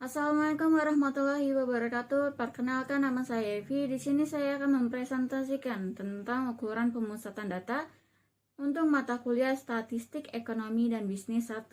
Assalamualaikum warahmatullahi wabarakatuh. Perkenalkan, nama saya Evi. Di sini saya akan mempresentasikan tentang ukuran pemusatan data untuk mata kuliah Statistik Ekonomi dan Bisnis 1.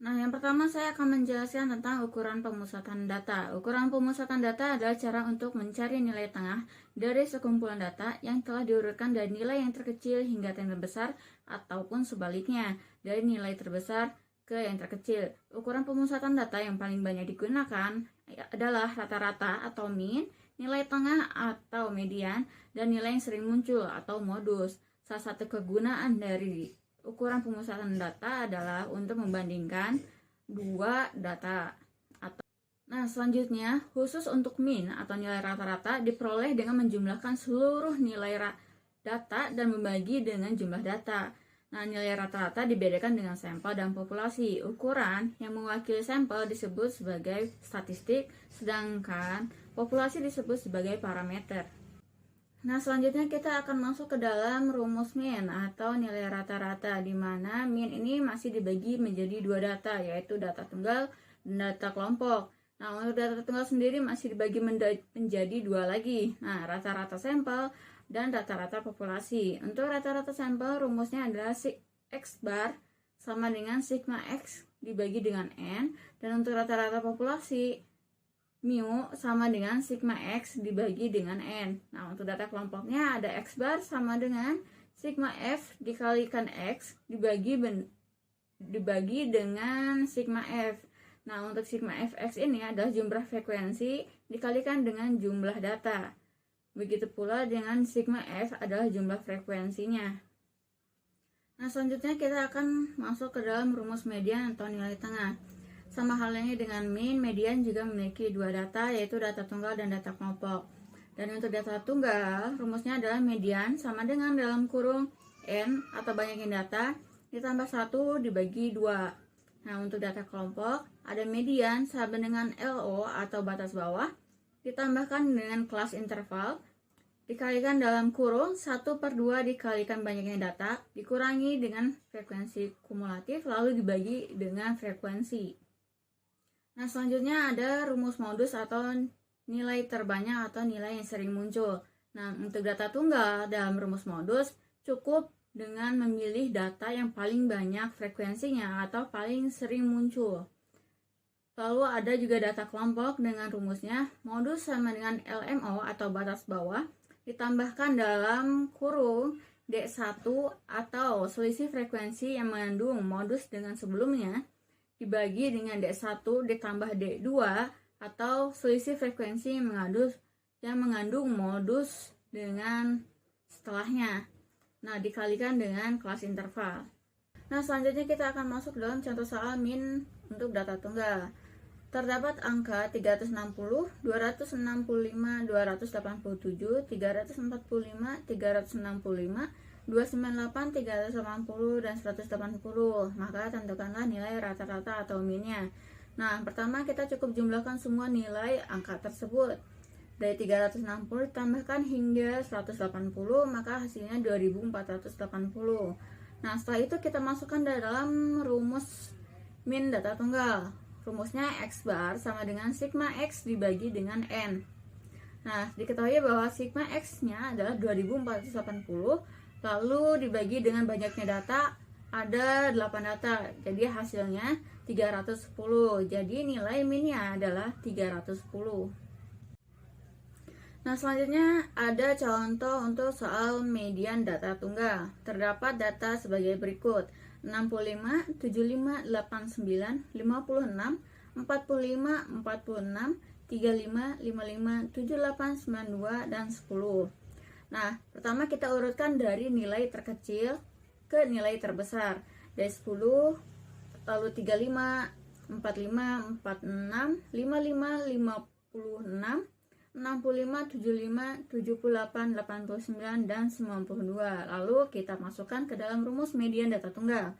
Nah, yang pertama saya akan menjelaskan tentang ukuran pemusatan data. Ukuran pemusatan data adalah cara untuk mencari nilai tengah dari sekumpulan data yang telah diurutkan dari nilai yang terkecil hingga yang terbesar ataupun sebaliknya, dari nilai terbesar ke yang terkecil. Ukuran pemusatan data yang paling banyak digunakan adalah rata-rata atau mean, nilai tengah atau median, dan nilai yang sering muncul atau modus. Salah satu kegunaan dari ukuran pemusatan data adalah untuk membandingkan dua data. Nah, selanjutnya, khusus untuk mean atau nilai rata-rata diperoleh dengan menjumlahkan seluruh nilai data dan membagi dengan jumlah data. Nah, nilai rata-rata dibedakan dengan sampel dan populasi. Ukuran yang mewakili sampel disebut sebagai statistik, sedangkan populasi disebut sebagai parameter. Nah, selanjutnya kita akan masuk ke dalam rumus mean atau nilai rata-rata, di mana mean ini masih dibagi menjadi dua data, yaitu data tunggal dan data kelompok. Nah, untuk data tunggal sendiri masih dibagi menjadi dua lagi. Nah, rata-rata sampel dan rata-rata populasi. Untuk rata-rata sampel rumusnya adalah X bar sama dengan sigma X dibagi dengan N, dan untuk rata-rata populasi mu sama dengan sigma X dibagi dengan N. Nah, untuk data kelompoknya ada X bar sama dengan sigma F dikalikan X dibagi dengan sigma F. Nah, untuk sigma Fx ini adalah jumlah frekuensi dikalikan dengan jumlah data. Begitu pula dengan sigma F adalah jumlah frekuensinya. Nah, selanjutnya kita akan masuk ke dalam rumus median atau nilai tengah. Sama halnya dengan mean, median juga memiliki dua data, yaitu data tunggal dan data kelompok. Dan untuk data tunggal, rumusnya adalah median sama dengan dalam kurung N atau banyaknya data ditambah 1 dibagi 2. Nah, untuk data kelompok, ada median sama dengan LO atau batas bawah ditambahkan dengan kelas interval dikalikan dalam kurung 1/2 dikalikan banyaknya data dikurangi dengan frekuensi kumulatif lalu dibagi dengan frekuensi. Nah, selanjutnya ada rumus modus atau nilai terbanyak atau nilai yang sering muncul. Nah, untuk data tunggal dalam rumus modus cukup dengan memilih data yang paling banyak frekuensinya atau paling sering muncul. Lalu ada juga data kelompok dengan rumusnya modus sama dengan LMO atau batas bawah ditambahkan dalam kurung D1 atau selisih frekuensi yang mengandung modus dengan sebelumnya dibagi dengan D1 ditambah D2 atau selisih frekuensi yang mengandung modus dengan setelahnya. Nah, dikalikan dengan kelas interval. Nah, selanjutnya kita akan masuk dalam contoh soal mean untuk data tunggal. Terdapat angka 360, 265, 287, 345, 365, 298, 380, dan 180. Maka tentukanlah nilai rata-rata atau mean-nya. Nah, pertama kita cukup jumlahkan semua nilai angka tersebut. Dari 360 ditambahkan hingga 180, maka hasilnya 2480. Nah, setelah itu kita masukkan dalam rumus mean data tunggal. Rumusnya X bar sama dengan sigma X dibagi dengan N. Nah, diketahui bahwa sigma X-nya adalah 2480, lalu dibagi dengan banyaknya data, ada 8 data, jadi hasilnya 310. Jadi nilai mean-nya adalah 310. Nah, selanjutnya ada contoh untuk soal median data tunggal. Terdapat data sebagai berikut: 65, 75, 89, 56, 45, 46, 35, 55, 78, 92, dan 10. Nah, pertama kita urutkan dari nilai terkecil ke nilai terbesar. Dari 10, lalu 35, 45, 46, 55, 56, 65, 75, 78, 89, dan 92. Lalu kita masukkan ke dalam rumus median data tunggal.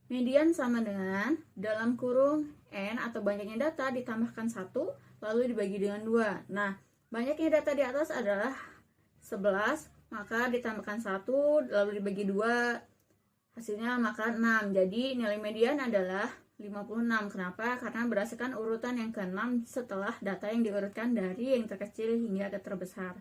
Median sama dengan dalam kurung N atau banyaknya data ditambahkan 1 lalu dibagi dengan 2. Nah, banyaknya data di atas adalah 11, maka ditambahkan 1 lalu dibagi 2, hasilnya maka 6. Jadi nilai median adalah 56. Kenapa? Karena berdasarkan urutan yang ke-6 setelah data yang diurutkan dari yang terkecil hingga ke terbesar.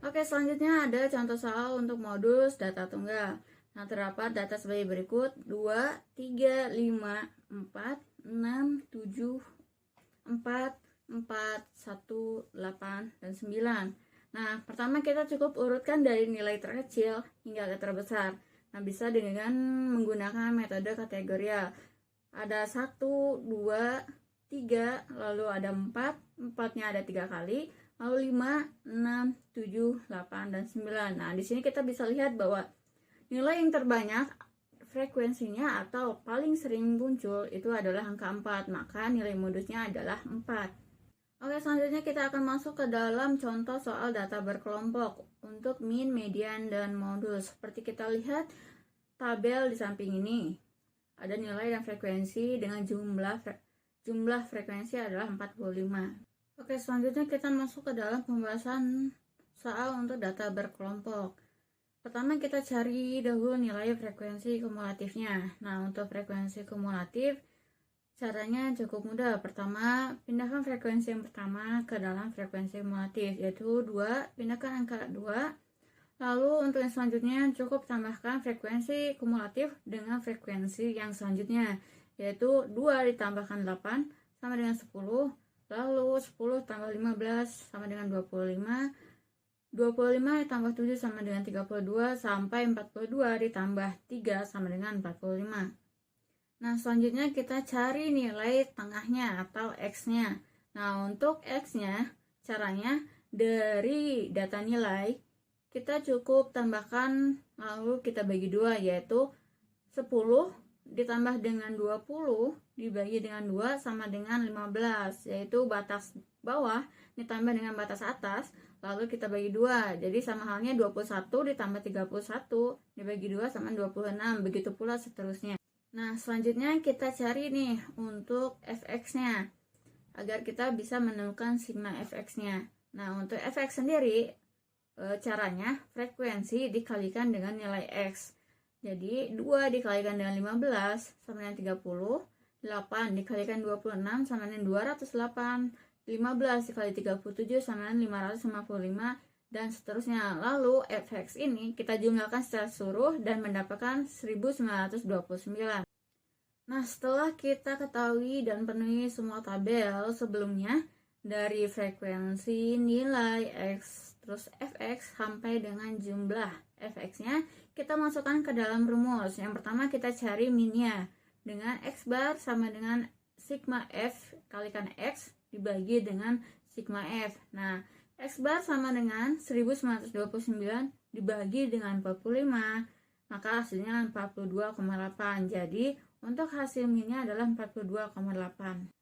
Oke, selanjutnya ada contoh soal untuk modus data tunggal. Nah, terdapat data sebagai berikut: 2, 3, 5, 4, 6, 7, 4, 4, 1, 8, dan 9. Nah, pertama kita cukup urutkan dari nilai terkecil hingga ke terbesar. Nah, bisa dengan menggunakan metode kategorial. Ada 1, 2, 3, lalu ada 4, 4-nya ada 3 kali, lalu 5, 6, 7, 8, dan 9. Nah, di sini kita bisa lihat bahwa nilai yang terbanyak frekuensinya atau paling sering muncul itu adalah angka 4, maka nilai modusnya adalah 4. Oke, selanjutnya kita akan masuk ke dalam contoh soal data berkelompok untuk mean, median, dan modus. Seperti kita lihat tabel di samping ini, ada nilai dan frekuensi dengan jumlah frekuensi adalah 45. Oke, selanjutnya kita masuk ke dalam pembahasan soal untuk data berkelompok. Pertama kita cari dahulu nilai frekuensi kumulatifnya. Nah, untuk frekuensi kumulatif caranya cukup mudah. Pertama, pindahkan frekuensi yang pertama ke dalam frekuensi kumulatif, yaitu 2, pindahkan angka 2. Lalu untuk yang selanjutnya cukup tambahkan frekuensi kumulatif dengan frekuensi yang selanjutnya, yaitu 2 ditambahkan 8 sama dengan 10, lalu 10 tambah 15 sama dengan 25, 25 ditambah 7 sama dengan 32, sampai 42 ditambah 3 sama dengan 45. Nah, selanjutnya kita cari nilai tengahnya atau X-nya. Nah, untuk X-nya caranya dari data nilai kita cukup tambahkan lalu kita bagi 2, yaitu 10 ditambah dengan 20 dibagi dengan 2 sama dengan 15, yaitu batas bawah ditambah dengan batas atas, lalu kita bagi 2. Jadi sama halnya 21 ditambah 31 dibagi 2 sama 26, begitu pula seterusnya. Nah, selanjutnya kita cari nih untuk fx-nya agar kita bisa menemukan sigma fx-nya. Nah, untuk fx sendiri caranya frekuensi dikalikan dengan nilai X. Jadi 2 dikalikan dengan 15 sama dengan 30, 8 dikalikan 26 sama dengan 208, 15 dikali 37 sama dengan 555, dan seterusnya. Lalu fx ini kita jumlahkan secara seluruh dan mendapatkan 1929. Nah, setelah kita ketahui dan penuhi semua tabel sebelumnya dari frekuensi, nilai X, terus fx sampai dengan jumlah fx-nya, kita masukkan ke dalam rumus. Yang pertama kita cari min-nya dengan x bar sama dengan sigma f kalikan x dibagi dengan sigma f. Nah, x bar sama dengan 1929 dibagi dengan 45, maka hasilnya 42,8. Jadi untuk hasil min-nya adalah 42,8.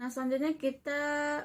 Nah, selanjutnya kita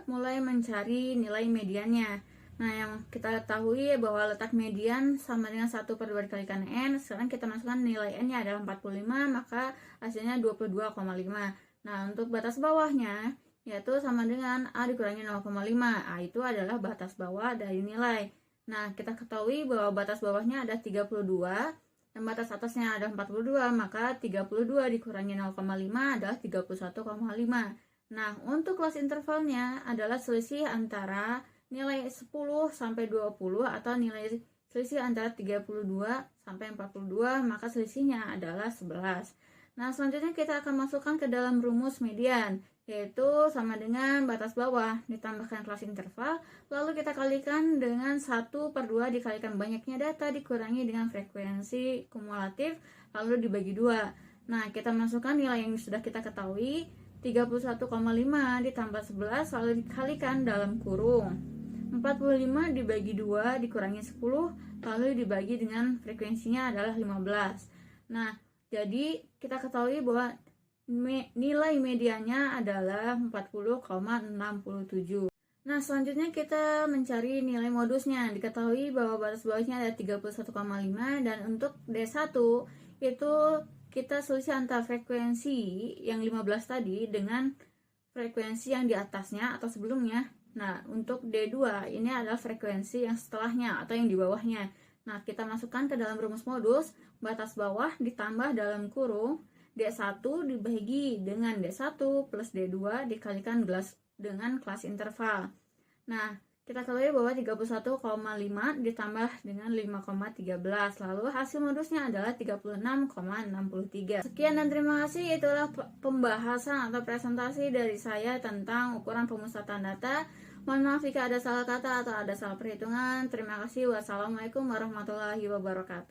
mulai mencari nilai mediannya. Nah, yang kita ketahui bahwa letak median sama dengan 1/2 dikalikan N. Sekarang kita masukkan nilai N-nya adalah 45, maka hasilnya 22,5. Nah, untuk batas bawahnya yaitu sama dengan A dikurangi 0,5. A itu adalah batas bawah dari nilai. Nah, kita ketahui bahwa batas bawahnya ada 32 dan batas atasnya ada 42, maka 32 dikurangi 0,5 adalah 31,5. Nah, untuk close intervalnya adalah selisih antara nilai 10 sampai 20 atau nilai selisih antara 32 sampai 42, maka selisihnya adalah 11. Nah, selanjutnya kita akan masukkan ke dalam rumus median, yaitu sama dengan batas bawah ditambahkan kelas interval, lalu kita kalikan dengan 1/2 dikalikan banyaknya data dikurangi dengan frekuensi kumulatif, lalu dibagi 2. Nah, kita masukkan nilai yang sudah kita ketahui, 31,5 ditambah 11 lalu dikalikan dalam kurung. 45 dibagi 2 dikurangi 10 lalu dibagi dengan frekuensinya adalah 15. Nah, jadi kita ketahui bahwa nilai medianya adalah 40,67. Nah, selanjutnya kita mencari nilai modusnya. Diketahui bahwa batas bawahnya ada 31,5 dan untuk D1 itu kita selisih antara frekuensi yang 15 tadi dengan frekuensi yang di atasnya atau sebelumnya. Nah, untuk D2 ini adalah frekuensi yang setelahnya atau yang di bawahnya. Nah, kita masukkan ke dalam rumus modus, batas bawah ditambah dalam kurung D1 dibagi dengan D1 plus D2 dikalikan dengan kelas interval. Nah, kita ketahui bahwa 31,5 ditambah dengan 5,13. Lalu hasil modusnya adalah 36,63. Sekian dan terima kasih. Itulah pembahasan atau presentasi dari saya tentang ukuran pemusatan data. Mohon maaf jika ada salah kata atau ada salah perhitungan. Terima kasih. Wassalamualaikum warahmatullahi wabarakatuh.